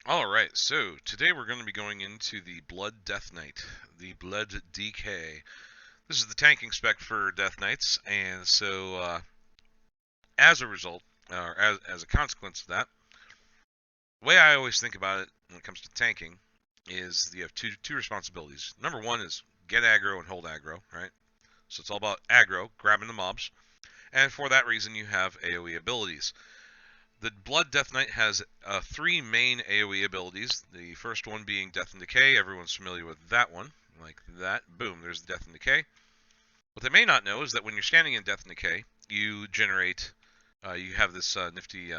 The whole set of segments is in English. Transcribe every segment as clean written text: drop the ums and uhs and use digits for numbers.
Alright, so today we're going to be going into the Blood Death Knight, the Blood Decay. This is the tanking spec for Death Knights, and so as a result, or as a consequence of that, the way I always think about it when it comes to tanking is you have two responsibilities. Number one is get aggro and hold aggro, right? So it's all about aggro, grabbing the mobs, and for that reason you have AoE abilities. The Blood Death Knight has three main AoE abilities. The first one being Death and Decay. Everyone's familiar with that one. Like that. Boom, there's Death and Decay. What they may not know is that when you're standing in Death and Decay, you generate, you have this nifty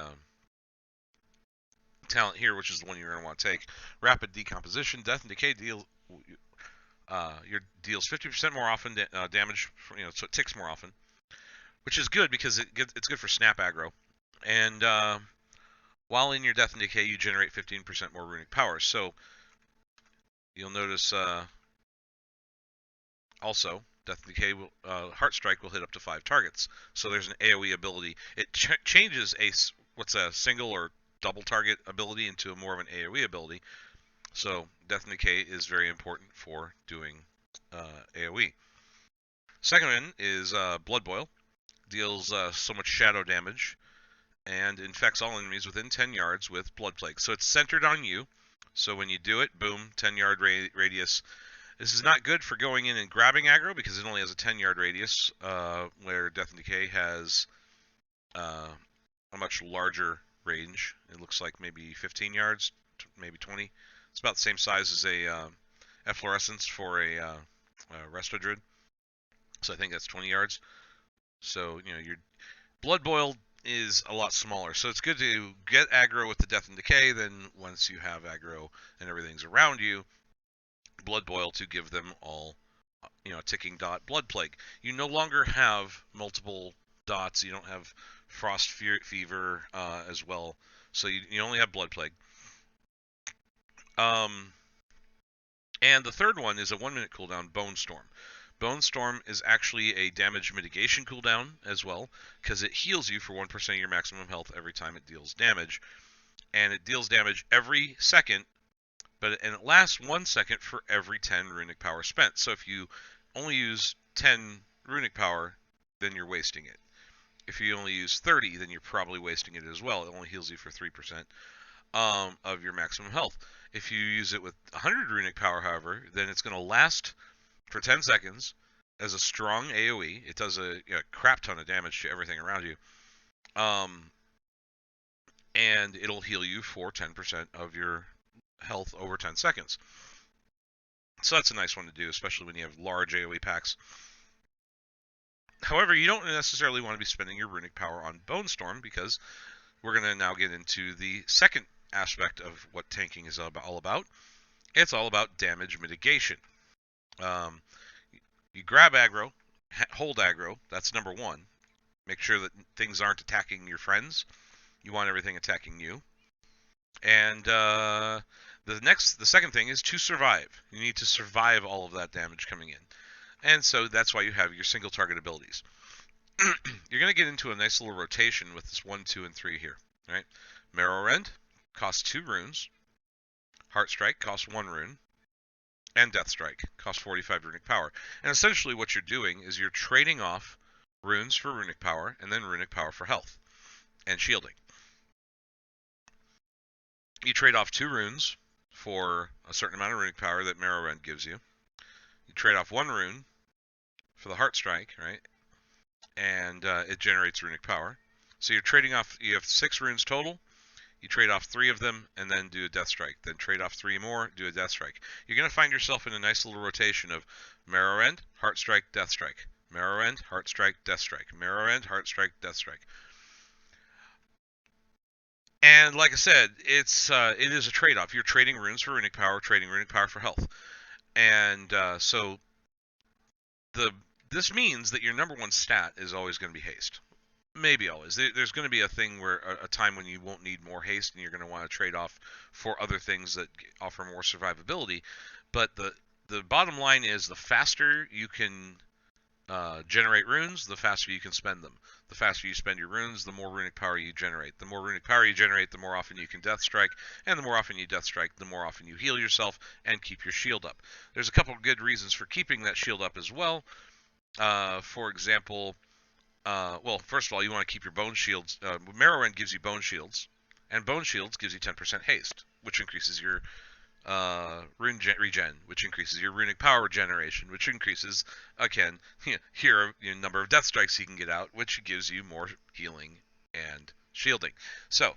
talent here, which is the one you're going to want to take. Rapid Decomposition. Death and Decay deals 50% more often damage, so it ticks more often, which is good because it's good for snap aggro. And while in your Death and Decay, you generate 15% more runic power. So you'll notice also Death and Decay Heart Strike will hit up to 5 targets. So there's an AoE ability. It changes what's a single or double target ability into more of an AoE ability. So Death and Decay is very important for doing AoE. Second one is Blood Boil. Deals so much shadow damage and infects all enemies within 10 yards with Blood Plague. So it's centered on you. So when you do it, boom, 10-yard radius. This is not good for going in and grabbing aggro because it only has a 10-yard radius, where Death and Decay has a much larger range. It looks like maybe 15 yards, maybe 20. It's about the same size as a efflorescence for a Resto Druid. So I think that's 20 yards. So, your Blood Boil is a lot smaller. So it's good to get aggro with the Death and Decay, then once you have aggro and everything's around you, Blood Boil to give them all, a ticking dot Blood Plague. You no longer have multiple dots. You don't have Frost Fever as well. So you only have Blood Plague. And the third one is a 1-minute cooldown, Bone Storm. Bone Storm is actually a damage mitigation cooldown as well, because it heals you for 1% of your maximum health every time it deals damage. And it deals damage every second, and it lasts 1 second for every 10 runic power spent. So if you only use 10 runic power, then you're wasting it. If you only use 30, then you're probably wasting it as well. It only heals you for 3% of your maximum health. If you use it with 100 runic power, however, then it's going to last for 10 seconds as a strong AoE. It does a crap ton of damage to everything around you. And it'll heal you for 10% of your health over 10 seconds. So that's a nice one to do, especially when you have large AoE packs. However, you don't necessarily want to be spending your runic power on Bone Storm, because we're going to now get into the second aspect of what tanking is all about. It's all about damage mitigation. You grab aggro, hold aggro, that's number one. Make sure that things aren't attacking your friends. You want everything attacking you. And the second thing is to survive. You need to survive all of that damage coming in. And so that's why you have your single target abilities. You're going to get into a nice little rotation with this 1, 2, and 3 here. Right? Marrow Rend costs 2 runes. Heart Strike costs 1 rune. And Death Strike costs 45 runic power. And essentially what you're doing is you're trading off runes for runic power, and then runic power for health and shielding. You trade off 2 runes for a certain amount of runic power that Marrow Rend gives you. You trade off 1 rune for the Heart Strike, right? And it generates runic power. So you're trading off, you have 6 runes total. You trade off 3 of them and then do a Death Strike. Then trade off 3 more, do a Death Strike. You're going to find yourself in a nice little rotation of Marrow Rend, Heart Strike, Death Strike. Marrow Rend, Heart Strike, Death Strike. Marrow Rend, Heart Strike, Death Strike. And like I said, it is a trade-off. You're trading runes for runic power, trading runic power for health. And so this means that your number one stat is always going to be haste. Maybe always. There's going to be a thing where a time when you won't need more haste, and you're going to want to trade off for other things that offer more survivability. But the bottom line is, the faster you can generate runes, the faster you can spend them. The faster you spend your runes, the more runic power you generate. The more runic power you generate, the more often you can death strike, and the more often you death strike, the more often you heal yourself and keep your shield up. There's a couple of good reasons for keeping that shield up as well. For example, well, first of all, you want to keep your bone shields. Morrowind gives you bone shields, and bone shields gives you 10% haste, which increases your rune regen, which increases your runic power regeneration, which increases, again, your number of death strikes you can get out, which gives you more healing and shielding. So,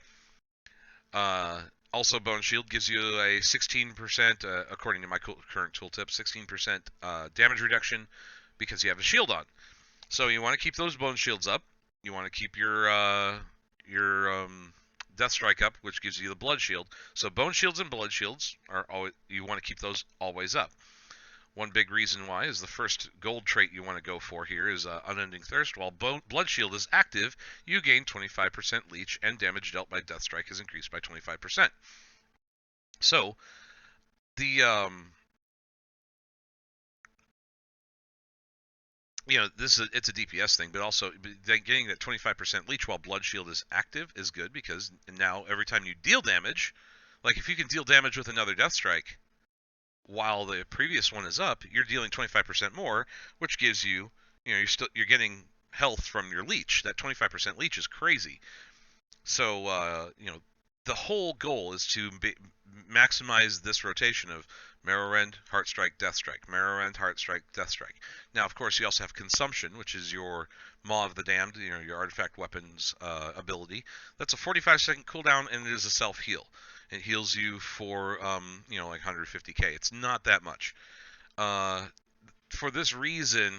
also Bone Shield gives you a 16%, according to my current tooltip, 16% damage reduction because you have a shield on. So you want to keep those Bone Shields up. You want to keep your Death Strike up, which gives you the Blood Shield. So Bone Shields and Blood Shields are always, you want to keep those always up. One big reason why is the first gold trait you want to go for here is Unending Thirst. While Blood Shield is active, you gain 25% leech, and damage dealt by Death Strike is increased by 25%. So the it's a DPS thing, but also getting that 25% leech while Blood Shield is active is good, because now every time you deal damage, like if you can deal damage with another Death Strike while the previous one is up, you're dealing 25% more, which gives you, you're getting health from your leech. That 25% leech is crazy. So, the whole goal is to maximize this rotation of Marrow-Rend, Heartstrike, Deathstrike, Marrow-Rend, Heartstrike, Deathstrike. Now, of course, you also have Consumption, which is your Maw of the Damned, your artifact weapons ability. That's a 45-second cooldown, and it is a self-heal. It heals you for, like 150k. It's not that much. For this reason,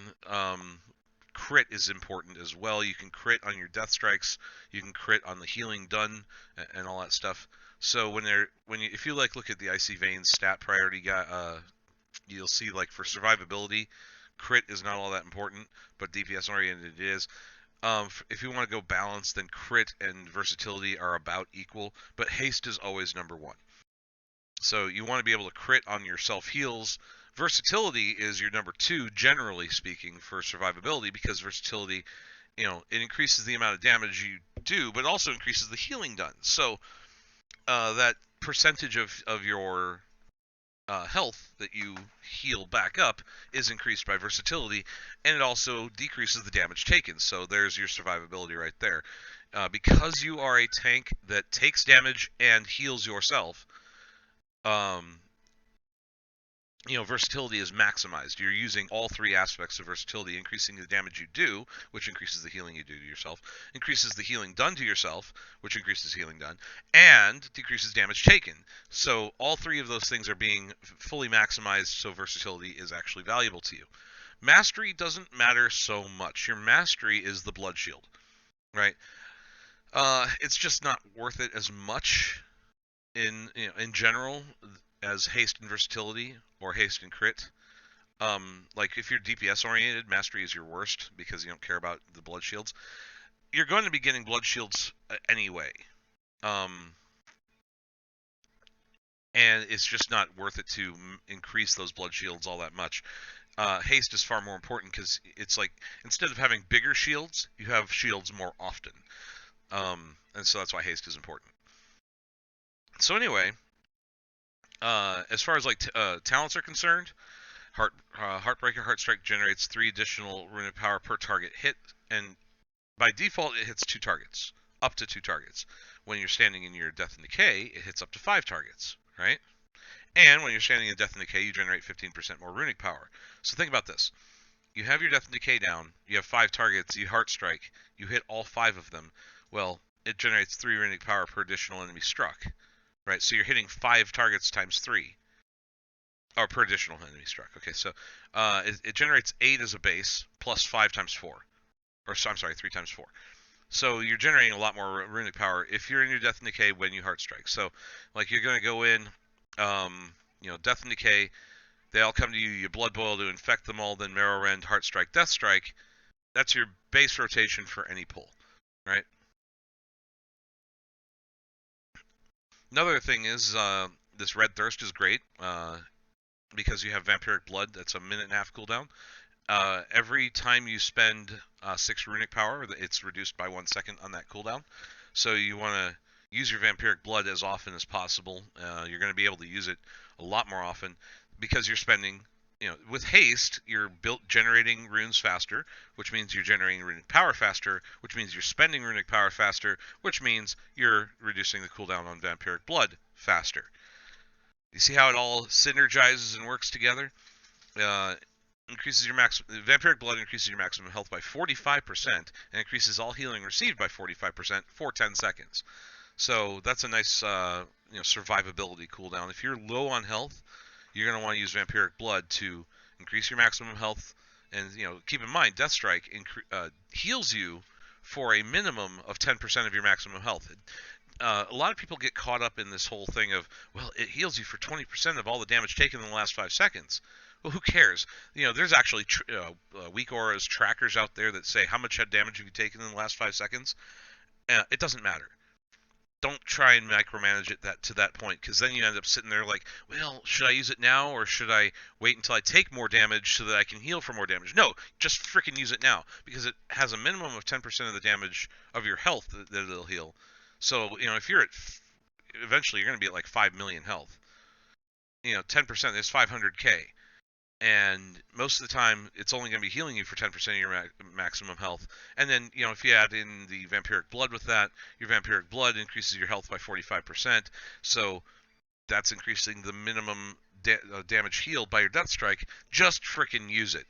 crit is important as well. You can crit on your death strikes, you can crit on the healing done, and all that stuff. So if you look at the Icy Veins stat priority guy, you'll see, like, for survivability, crit is not all that important, but DPS oriented it is. If you want to go balanced, then crit and versatility are about equal, but haste is always number one. So you want to be able to crit on your self heals. Versatility is your number two, generally speaking, for survivability, because versatility, it increases the amount of damage you do, but also increases the healing done. So that percentage of your health that you heal back up is increased by versatility, and it also decreases the damage taken. So there's your survivability right there. Because you are a tank that takes damage and heals yourself, versatility is maximized. You're using all three aspects of versatility, increasing the damage you do, which increases the healing you do to yourself, increases the healing done to yourself, which increases healing done, and decreases damage taken. So all three of those things are being fully maximized, so versatility is actually valuable to you. Mastery doesn't matter so much. Your mastery is the Blood Shield, right? It's just not worth it as much in general as haste and versatility, or haste and crit. Like if you're DPS oriented, mastery is your worst because you don't care about the blood shields. You're going to be getting blood shields anyway. And it's just not worth it to increase those blood shields all that much. Haste is far more important because it's like, instead of having bigger shields, you have shields more often. And so that's why haste is important. So anyway, as far as talents are concerned, Heartbreaker Heartstrike generates 3 additional runic power per target hit, and by default it hits 2 targets, up to 2 targets. When you're standing in your Death and Decay, it hits up to 5 targets, right? And when you're standing in Death and Decay, you generate 15% more runic power. So think about this. You have your Death and Decay down, you have 5 targets, you Heartstrike, you hit all 5 of them. Well, it generates 3 runic power per additional enemy struck. Right, so you're hitting 5 targets times 3, or per additional enemy struck. Okay, so it generates 8 as a base, plus 5 times 4, or I'm sorry, 3 times 4. So you're generating a lot more runic power if you're in your Death and Decay when you Heartstrike. So, like, you're going to go in, Death and Decay, they all come to you, you Blood Boil to infect them all, then Marrow-Rend, Heartstrike, Deathstrike. That's your base rotation for any pull, right? Another thing is, this Red Thirst is great, because you have Vampiric Blood. That's a 1.5 minute cooldown. Every time you spend 6 runic power, it's reduced by 1 second on that cooldown. So you want to use your vampiric blood as often as possible. You're going to be able to use it a lot more often because you're spending, with haste, you're generating runes faster, which means you're generating runic power faster, which means you're spending runic power faster, which means you're reducing the cooldown on vampiric blood faster. You see how it all synergizes and works together? Increases your vampiric blood increases your maximum health by 45% and increases all healing received by 45% for 10 seconds. So that's a nice survivability cooldown. If you're low on health, you're going to want to use vampiric blood to increase your maximum health. And keep in mind, Deathstrike heals you for a minimum of 10% of your maximum health. A lot of people get caught up in this whole thing of, well, it heals you for 20% of all the damage taken in the last 5 seconds. Well, who cares? There's actually weak auras trackers out there that say how much damage have you taken in the last 5 seconds. It doesn't matter. Don't try and micromanage it to that point, because then you end up sitting there like, well, should I use it now or should I wait until I take more damage so that I can heal for more damage? No, just freaking use it now, because it has a minimum of 10% of the damage of your health that it'll heal. So, if you're eventually you're going to be at like 5 million health. 10% is 500k. And most of the time, it's only going to be healing you for 10% of your maximum health. And then, if you add in the vampiric blood with that, your vampiric blood increases your health by 45%. So that's increasing the minimum damage healed by your Deathstrike. Just frickin' use it.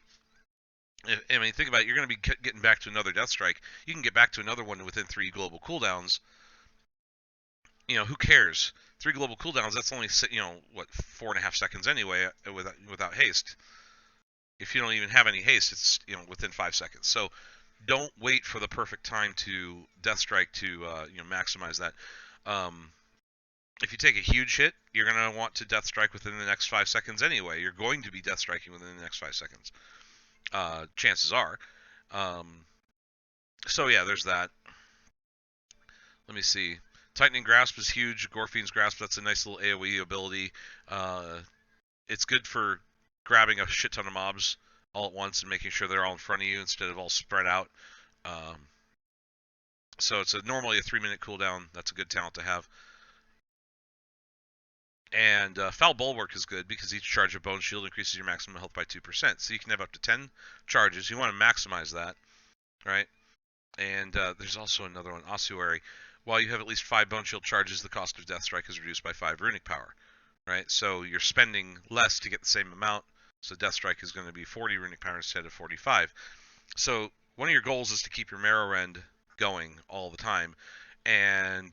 I mean, think about it. You're going to be getting back to another Deathstrike. You can get back to another one within 3 global cooldowns. Who cares? 3 global cooldowns, that's only, 4.5 seconds anyway without haste. If you don't even have any haste, it's, within 5 seconds. So don't wait for the perfect time to Deathstrike to, maximize that. If you take a huge hit, you're going to want to Deathstrike within the next 5 seconds anyway. You're going to be Deathstriking within the next 5 seconds. Chances are. So yeah, there's that. Let me see. Tightening Grasp is huge. Gorfine's Grasp, that's a nice little AoE ability. It's good for grabbing a shit ton of mobs all at once and making sure they're all in front of you instead of all spread out. So it's normally a 3-minute cooldown. That's a good talent to have. And Foul Bulwark is good because each charge of Bone Shield increases your maximum health by 2%. So you can have up to 10 charges. You want to maximize that, right? And there's also another one, Ossuary. While you have at least 5 Bone Shield charges, the cost of Deathstrike is reduced by 5 runic power, right? So you're spending less to get the same amount, so Deathstrike is going to be 40 runic power instead of 45. So one of your goals is to keep your Marrow Rend going all the time, and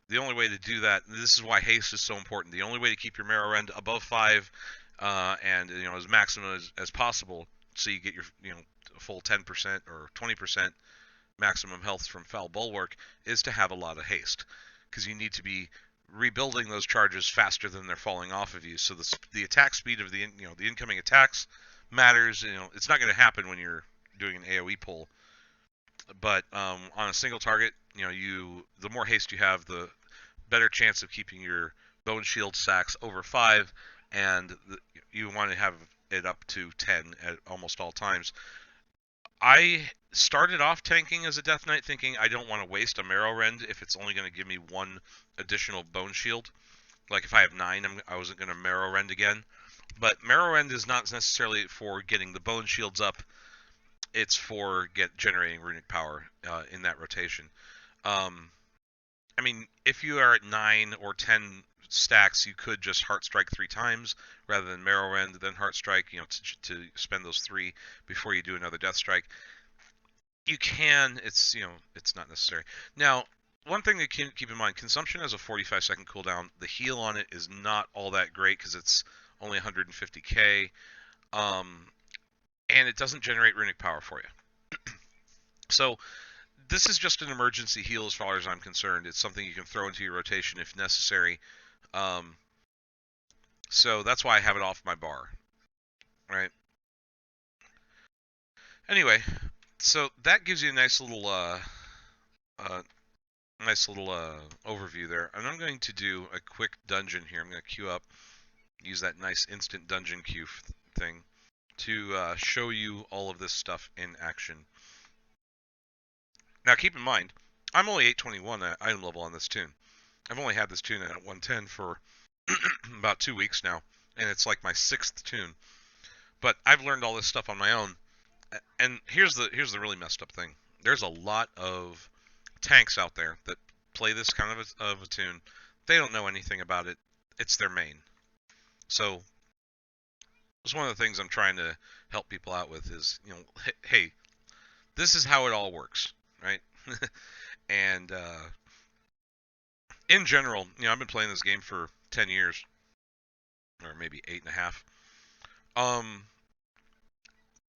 the only way to do that, this is why haste is so important, the only way to keep your Marrow Rend above 5 and as maximum as possible, so you get your a full 10% or 20% maximum health from Foul Bulwark, is to have a lot of haste, because you need to be rebuilding those charges faster than they're falling off of you. So the attack speed of the the incoming attacks matters. It's not going to happen when you're doing an AoE pull, but on a single target, the more haste you have, the better chance of keeping your Bone Shield stacks over 5, and you want to have it up to 10 at almost all times. I started off tanking as a Death Knight thinking I don't want to waste a Marrow Rend if it's only going to give me 1 additional Bone Shield. Like if I have 9, I wasn't going to Marrow Rend again. But Marrow Rend is not necessarily for getting the Bone Shields up. It's for generating runic power in that rotation. I mean, if you are at 9 or 10 stacks, you could just Heart Strike 3 times rather than Marrow Rend, then Heart Strike, to spend those 3 before you do another Death Strike. You can, it's not necessary. Now, one thing to keep in mind, Consumption has a 45-second cooldown. The heal on it is not all that great because it's only 150k, and it doesn't generate runic power for you. So this is just an emergency heal as far as I'm concerned. It's something you can throw into your rotation if necessary. So that's why I have it off my bar, right? Anyway, so that gives you a nice little overview there. And I'm going to do a quick dungeon here. I'm going to queue up, use that nice instant dungeon queue thing. to show you all of this stuff in action. Now, keep in mind, I'm only 821 at item level on this tune. I've only had this tune at 110 for about 2 weeks now, and it's like my 6th tune. But I've learned all this stuff on my own. And here's the really messed up thing. There's a lot of tanks out there that play this kind of a tune. They don't know anything about it. It's their main. So it's one of the things I'm trying to help people out with is, hey, this is how it all works, right? And in general, I've been playing this game for 10 years, or maybe 8.5.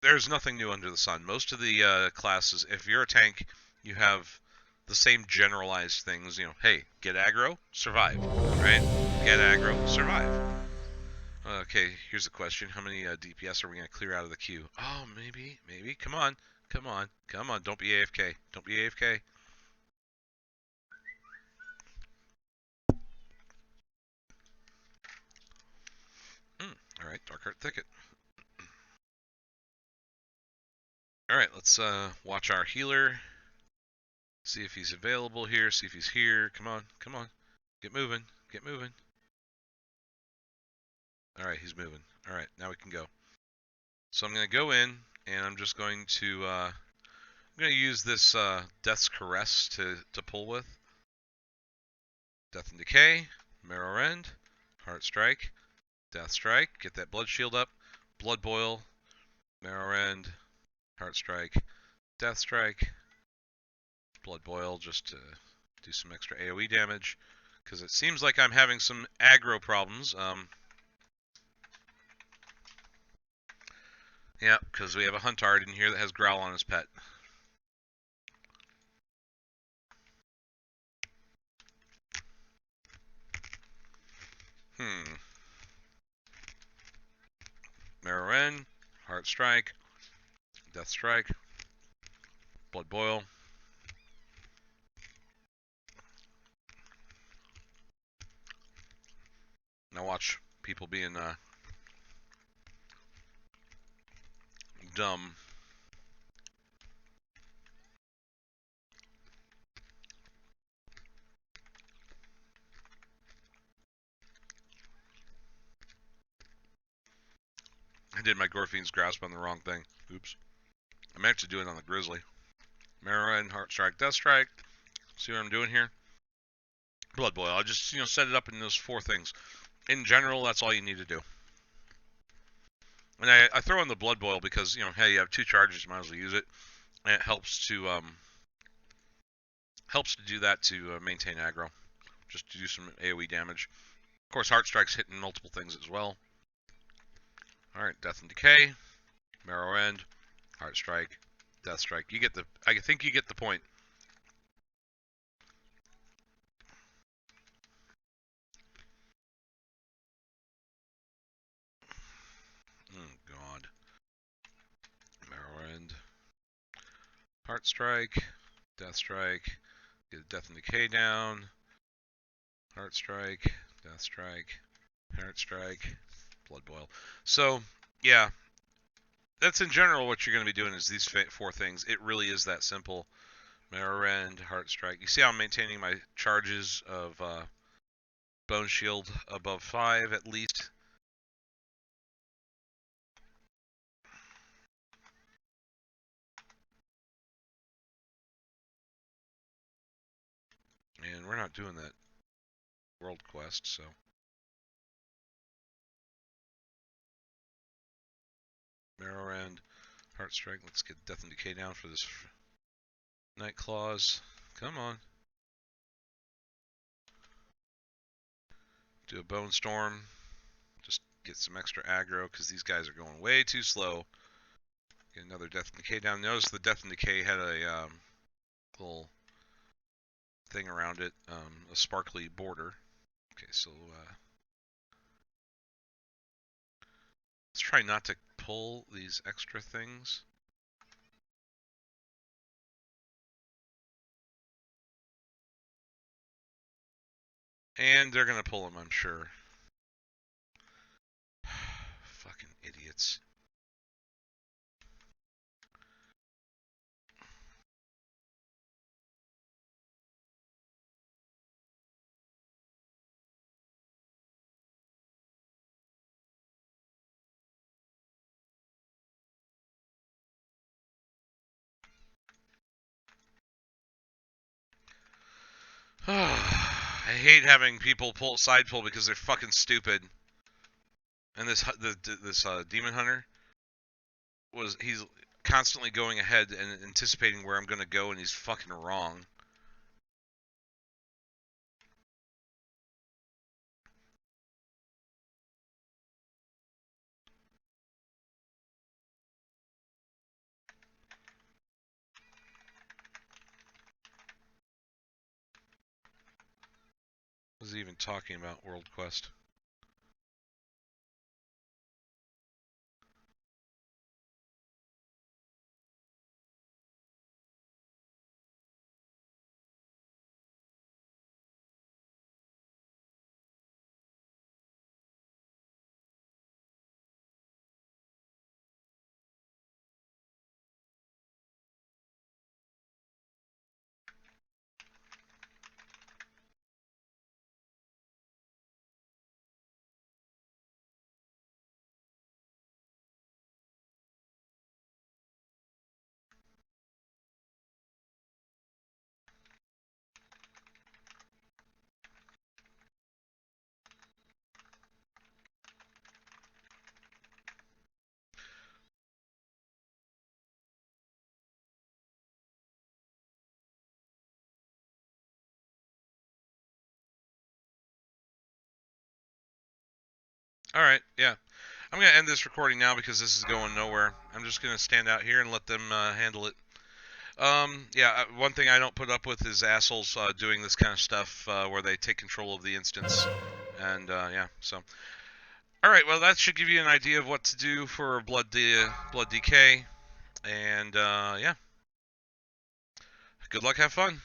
There's nothing new under the sun. Most of the classes, if you're a tank, you have the same generalized things. Hey, get aggro, survive, right? Get aggro, survive. Okay, here's the question: how many DPS are we gonna clear out of the queue? Oh, maybe. Come on. Don't be AFK. Don't be AFK. All right, Dark Heart Thicket. All right, let's watch our healer. See if he's available here. See if he's here. Come on. Get moving. All right, he's moving. All right, now we can go. So I'm going to go in, and I'm just going to use this Death's Caress to pull with. Death and Decay, Marrow Rend, Heart Strike, Death Strike. Get that Blood Shield up. Blood Boil, Marrow Rend, Heart Strike, Death Strike, Blood Boil, just to do some extra AoE damage, because it seems like I'm having some aggro problems. Yeah, because we have a Huntard in here that has Growl on his pet. Marrow Rend, Heart Strike, Death Strike, Blood Boil. Now watch people being dumb. I did my Gorfine's Grasp on the wrong thing. Oops. I meant to do it on the Grizzly. Marrow Rend, Heart Strike, Death Strike. See what I'm doing here? Blood Boil. I just, set it up in those 4 things. In general, that's all you need to do. And I throw in the Blood Boil because, hey, you have 2 charges, you might as well use it. And it helps to do that to maintain aggro. Just to do some AoE damage. Of course, Heart Strike's hitting multiple things as well. Alright, Death and Decay, Marrow Rend, Heart Strike, Death Strike. I think you get the point. Oh, God. Marrow Rend, Heart Strike, Death Strike, get Death and Decay down, Heart Strike, Death Strike, Heart Strike, Blood Boil. So, yeah, that's in general what you're going to be doing is these 4 things. It really is that simple. Marrow Rend, Heart Strike. You see how I'm maintaining my charges of Bone Shield above 5 at least. And we're not doing that world quest, so. Marrow Rend, Heart Strike. Let's get Death and Decay down for this Night Claws. Come on. Do a Bone Storm. Just get some extra aggro because these guys are going way too slow. Get another Death and Decay down. Notice the Death and Decay had a little thing around it, a sparkly border. Okay, so let's try not to pull these extra things. And they're gonna pull them, I'm sure. Fucking idiots. I hate having people side pull because they're fucking stupid. And this demon hunter he's constantly going ahead and anticipating where I'm gonna go, and he's fucking wrong. What is he even talking about? World Quest. Alright, yeah. I'm going to end this recording now because this is going nowhere. I'm just going to stand out here and let them handle it. Yeah, one thing I don't put up with is assholes doing this kind of stuff where they take control of the instance. And, yeah, so. Alright, well, that should give you an idea of what to do for blood decay. And, yeah. Good luck, have fun.